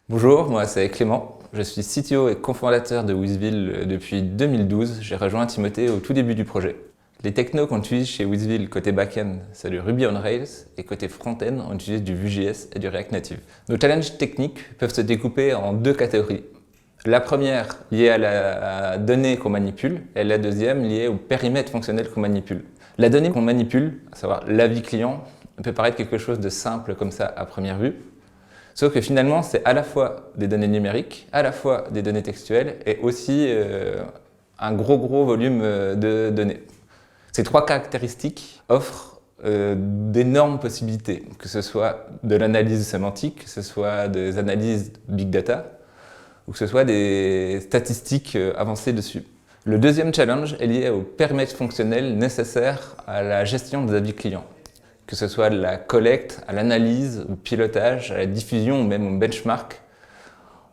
Bonjour, moi c'est Clément. Je suis CTO et cofondateur de Wizville depuis 2012. J'ai rejoint Timothée au tout début du projet. Les technos qu'on utilise chez Wizville côté back-end, c'est du Ruby on Rails, et côté front-end, on utilise du Vue.js et du React Native. Nos challenges techniques peuvent se découper en deux catégories. La première liée à la donnée qu'on manipule, et la deuxième liée au périmètre fonctionnel qu'on manipule. La donnée qu'on manipule, à savoir l'avis client, peut paraître quelque chose de simple comme ça à première vue. Sauf que finalement, c'est à la fois des données numériques, à la fois des données textuelles et aussi un gros volume de données. Ces trois caractéristiques offrent d'énormes possibilités, que ce soit de l'analyse sémantique, que ce soit des analyses big data, ou que ce soit des statistiques avancées dessus. Le deuxième challenge est lié au périmètre fonctionnel nécessaire à la gestion des avis clients. Que ce soit de la collecte, à l'analyse, au pilotage, à la diffusion ou même au benchmark,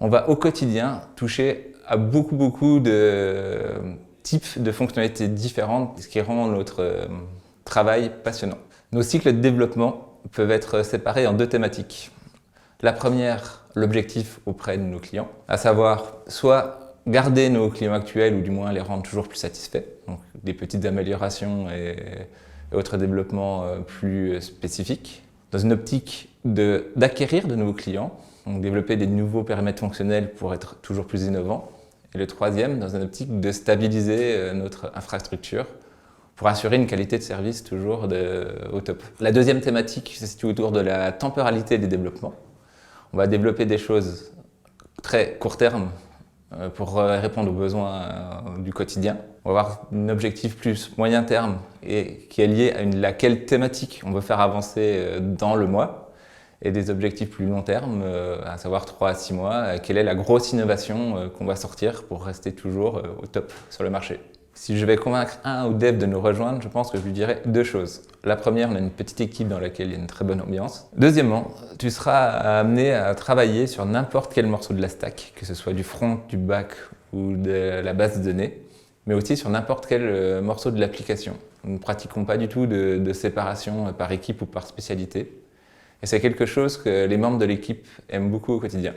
on va au quotidien toucher à beaucoup de types de fonctionnalités différentes, ce qui rend notre travail passionnant. Nos cycles de développement peuvent être séparés en deux thématiques. La première, l'objectif auprès de nos clients, à savoir soit garder nos clients actuels ou du moins les rendre toujours plus satisfaits, donc des petites améliorations et autres développements plus spécifiques. Dans une optique d'acquérir de nouveaux clients, donc développer des nouveaux périmètres fonctionnels pour être toujours plus innovants. Et le troisième, dans une optique de stabiliser notre infrastructure pour assurer une qualité de service toujours au top. La deuxième thématique se situe autour de la temporalité des développements. On va développer des choses très court terme pour répondre aux besoins du quotidien. On va avoir un objectif plus moyen terme et qui est lié à laquelle thématique on veut faire avancer dans le mois, et des objectifs plus long terme, à savoir 3 à 6 mois, quelle est la grosse innovation qu'on va sortir pour rester toujours au top sur le marché. Si je vais convaincre un ou dev de nous rejoindre, je pense que je lui dirais deux choses. La première, on a une petite équipe dans laquelle il y a une très bonne ambiance. Deuxièmement, tu seras amené à travailler sur n'importe quel morceau de la stack, que ce soit du front, du back ou de la base de données, mais aussi sur n'importe quel morceau de l'application. Nous ne pratiquons pas du tout de séparation par équipe ou par spécialité. Et c'est quelque chose que les membres de l'équipe aiment beaucoup au quotidien.